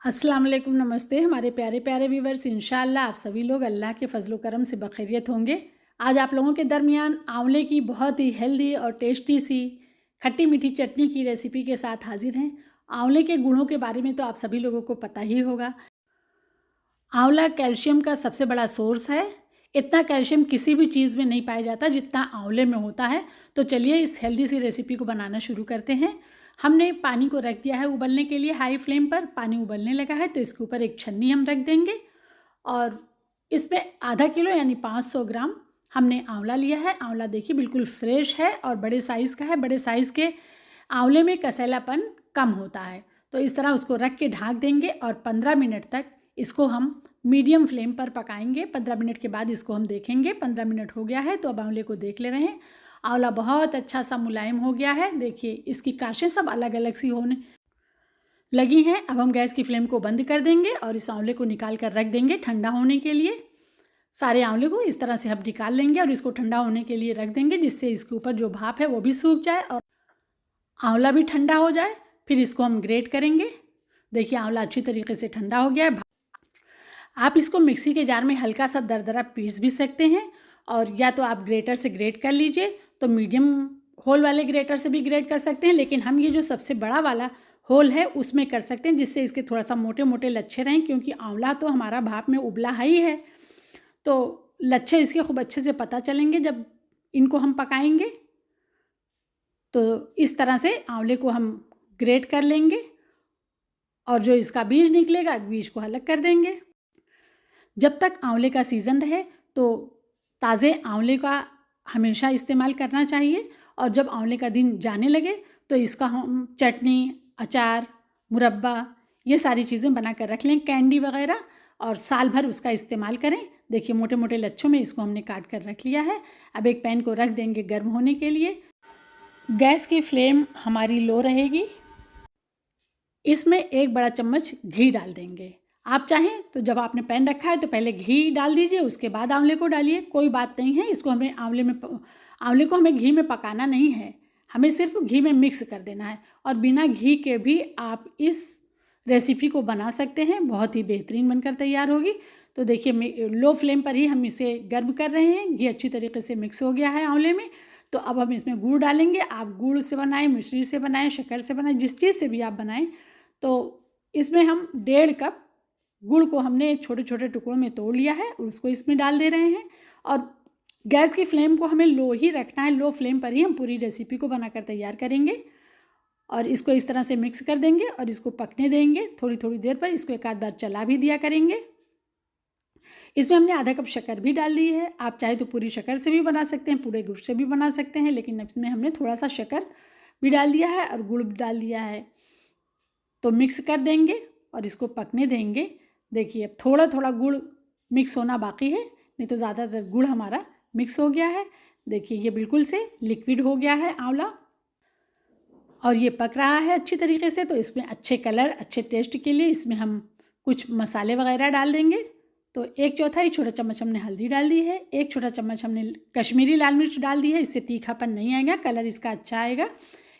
अस्सलाम वालेकुम, नमस्ते हमारे प्यारे प्यारे व्यूवर्स। इंशाअल्लाह आप सभी लोग अल्लाह के फजल करम से बखैरियत होंगे। आज आप लोगों के दरमियान आंवले की बहुत ही हेल्दी और टेस्टी सी खट्टी मीठी चटनी की रेसिपी के साथ हाजिर हैं। आंवले के गुणों के बारे में तो आप सभी लोगों को पता ही होगा। आंवला कैल्शियम का सबसे बड़ा सोर्स है। इतना कैल्शियम किसी भी चीज़ में नहीं पाया जाता जितना आंवले में होता है। तो चलिए इस हेल्दी सी रेसिपी को बनाना शुरू करते हैं। हमने पानी को रख दिया है उबलने के लिए हाई फ्लेम पर। पानी उबलने लगा है तो इसके ऊपर एक छन्नी हम रख देंगे और इसमें आधा किलो यानी 500 ग्राम हमने आंवला लिया है। आंवला देखिए बिल्कुल फ्रेश है और बड़े साइज़ का है। बड़े साइज़ के आंवले में कसैलापन कम होता है। तो इस तरह उसको रख के ढक देंगे और 15 मिनट तक इसको हम मीडियम फ्लेम पर पकाएंगे। 15 मिनट के बाद इसको हम देखेंगे। 15 मिनट हो गया है तो अब आंवले को देख ले रहे हैं। आंवला बहुत अच्छा सा मुलायम हो गया है। देखिए इसकी काशें सब अलग अलग सी होने लगी हैं। अब हम गैस की फ्लेम को बंद कर देंगे और इस आंवले को निकाल कर रख देंगे ठंडा होने के लिए। सारे आंवले को इस तरह से हम निकाल लेंगे और इसको ठंडा होने के लिए रख देंगे, जिससे इसके ऊपर जो भाप है वो भी सूख जाए और आंवला भी ठंडा हो जाए। फिर इसको हम ग्रेट करेंगे। देखिए आंवला अच्छी तरीके से ठंडा हो गया है। आप इसको मिक्सी के जार में हल्का सा दरदरा पीस भी सकते हैं और या तो आप ग्रेटर से ग्रेट कर लीजिए, तो मीडियम होल वाले ग्रेटर से भी ग्रेट कर सकते हैं, लेकिन हम ये जो सबसे बड़ा वाला होल है उसमें कर सकते हैं, जिससे इसके थोड़ा सा मोटे मोटे लच्छे रहें, क्योंकि आंवला तो हमारा भाप में उबला ही है। तो लच्छे इसके खूब अच्छे से पता चलेंगे जब इनको हम पकाएंगे। तो इस तरह से आंवले को हम ग्रेट कर लेंगे और जो इसका बीज निकलेगा बीज को अलग कर देंगे। जब तक आंवले का सीज़न रहे तो ताज़े आंवले का हमेशा इस्तेमाल करना चाहिए और जब आंवले का दिन जाने लगे तो इसका हम चटनी, अचार, मुरब्बा ये सारी चीज़ें बना कर रख लें, कैंडी वगैरह, और साल भर उसका इस्तेमाल करें। देखिए मोटे मोटे लच्छों में इसको हमने काट कर रख लिया है। अब एक पैन को रख देंगे गर्म होने के लिए। गैस की फ्लेम हमारी लो रहेगी। इसमें एक बड़ा चम्मच घी डाल देंगे। आप चाहें तो जब आपने पैन रखा है तो पहले घी डाल दीजिए, उसके बाद आंवले को डालिए, कोई बात नहीं है। इसको हमें आंवले को हमें घी में पकाना नहीं है, हमें सिर्फ घी में मिक्स कर देना है। और बिना घी के भी आप इस रेसिपी को बना सकते हैं, बहुत ही बेहतरीन बनकर तैयार होगी। तो देखिए लो फ्लेम पर ही हम इसे गर्म कर रहे हैं। घी अच्छी तरीके से मिक्स हो गया है आंवले में। तो अब हम इसमें गुड़ डालेंगे। आप गुड़ से बनाएं, मिश्री से बनाएं, शक्कर से बनाएं, जिस चीज़ से भी आप बनाएं। तो इसमें हम 1.5 कप गुड़ को हमने छोटे छोटे टुकड़ों में तोड़ लिया है और उसको इसमें डाल दे रहे हैं। और गैस की फ्लेम को हमें लो ही रखना है। लो फ्लेम पर ही हम पूरी रेसिपी को बनाकर तैयार करेंगे और इसको इस तरह से मिक्स कर देंगे और इसको पकने देंगे। थोड़ी थोड़ी देर पर इसको एक आध बार चला भी दिया करेंगे। इसमें हमने आधा कप शक्कर भी डाल दी है। आप चाहे तो पूरी शक्कर से भी बना सकते हैं, पूरे गुड़ से भी बना सकते हैं, लेकिन इसमें हमने थोड़ा सा शक्कर भी डाल दिया है और गुड़ भी डाल दिया है। तो मिक्स कर देंगे और इसको पकने देंगे। देखिए अब थोड़ा थोड़ा गुड़ मिक्स होना बाकी है, नहीं तो ज़्यादातर गुड़ हमारा मिक्स हो गया है। देखिए ये बिल्कुल से लिक्विड हो गया है आंवला और ये पक रहा है अच्छी तरीके से। तो इसमें अच्छे कलर, अच्छे टेस्ट के लिए इसमें हम कुछ मसाले वगैरह डाल देंगे। तो 1/4 छोटा चम्मच हमने हल्दी डाल दी है। 1 छोटा चम्मच हमने कश्मीरी लाल मिर्च डाल दी है, इससे तीखापन नहीं आएगा, कलर इसका अच्छा आएगा।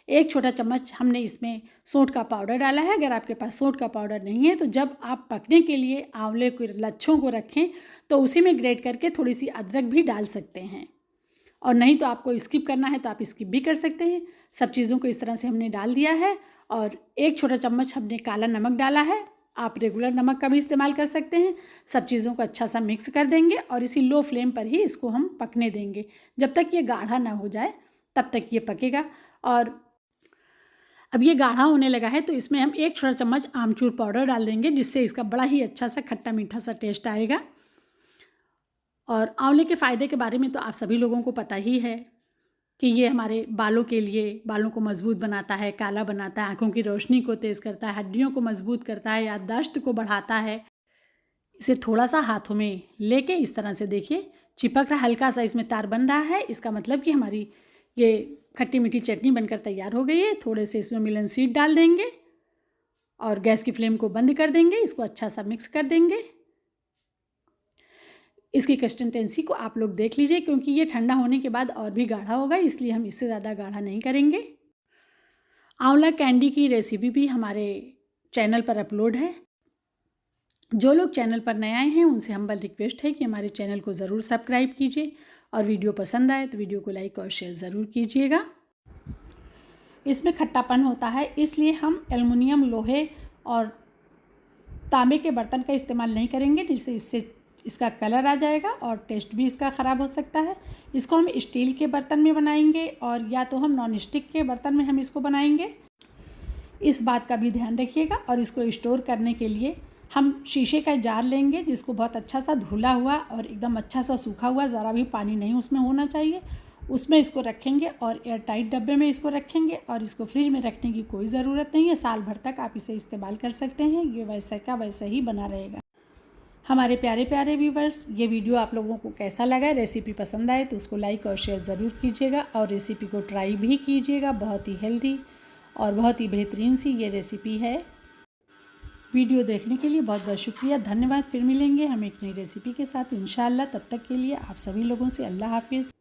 1 छोटा चम्मच हमने इसमें सौंठ का पाउडर डाला है। अगर आपके पास सौंठ का पाउडर नहीं है तो जब आप पकने के लिए आंवले के लच्छों को रखें तो उसी में ग्रेट करके थोड़ी सी अदरक भी डाल सकते हैं, और नहीं तो आपको स्किप करना है तो आप स्किप भी कर सकते हैं। सब चीज़ों को इस तरह से हमने डाल दिया है और 1 छोटा चम्मच हमने काला नमक डाला है। आप रेगुलर नमक का भी इस्तेमाल कर सकते हैं। सब चीज़ों को अच्छा सा मिक्स कर देंगे और इसी लो फ्लेम पर ही इसको हम पकने देंगे। जब तक ये गाढ़ा ना हो जाए तब तक ये पकेगा। और अब ये गाढ़ा होने लगा है तो इसमें हम 1 छोटा चम्मच आमचूर पाउडर डाल देंगे, जिससे इसका बड़ा ही अच्छा सा खट्टा मीठा सा टेस्ट आएगा। और आंवले के फ़ायदे के बारे में तो आप सभी लोगों को पता ही है कि ये हमारे बालों के लिए, बालों को मजबूत बनाता है, काला बनाता है, आँखों की रोशनी को तेज़ करता है, हड्डियों को मजबूत करता है, याददाश्त को बढ़ाता है। इसे थोड़ा सा हाथों में लेके इस तरह से देखिए चिपक रहा, हल्का सा इसमें तार बन रहा है। इसका मतलब कि हमारी ये खट्टी मीठी चटनी बनकर तैयार हो गई है। थोड़े से इसमें मिलन सीड डाल देंगे और गैस की फ्लेम को बंद कर देंगे। इसको अच्छा सा मिक्स कर देंगे। इसकी कंसिस्टेंसी को आप लोग देख लीजिए, क्योंकि ये ठंडा होने के बाद और भी गाढ़ा होगा, इसलिए हम इससे ज़्यादा गाढ़ा नहीं करेंगे। आंवला कैंडी की रेसिपी भी हमारे चैनल पर अपलोड है, जो लोग चैनल पर नए आए हैं उनसे हम्बल रिक्वेस्ट है कि हमारे चैनल को ज़रूर सब्सक्राइब कीजिए और वीडियो पसंद आए तो वीडियो को लाइक और शेयर ज़रूर कीजिएगा। इसमें खट्टापन होता है, इसलिए हम एल्युमिनियम, लोहे और तांबे के बर्तन का इस्तेमाल नहीं करेंगे, जिससे इससे इसका कलर आ जाएगा और टेस्ट भी इसका ख़राब हो सकता है। इसको हम स्टील के बर्तन में बनाएंगे और या तो हम नॉन स्टिक के बर्तन में हम इसको बनाएंगे। इस बात का भी ध्यान रखिएगा। और इसको स्टोर करने के लिए हम शीशे का जार लेंगे, जिसको बहुत अच्छा सा धुला हुआ और एकदम अच्छा सा सूखा हुआ, ज़रा भी पानी नहीं उसमें होना चाहिए, उसमें इसको रखेंगे और एयर टाइट डब्बे में इसको रखेंगे। और इसको फ्रिज में रखने की कोई ज़रूरत नहीं है, साल भर तक आप इसे इस्तेमाल कर सकते हैं, ये वैसा का वैसा ही बना रहेगा। हमारे प्यारे प्यारे व्यूवर्स, ये वीडियो आप लोगों को कैसा लगा, रेसिपी पसंद आए तो उसको लाइक और शेयर ज़रूर कीजिएगा और रेसिपी को ट्राई भी कीजिएगा। बहुत ही हेल्दी और बहुत ही बेहतरीन सी ये रेसिपी है। वीडियो देखने के लिए बहुत बहुत शुक्रिया, धन्यवाद। फिर मिलेंगे हम एक नई रेसिपी के साथ इंशाअल्लाह। तब तक के लिए आप सभी लोगों से अल्लाह हाफिज़।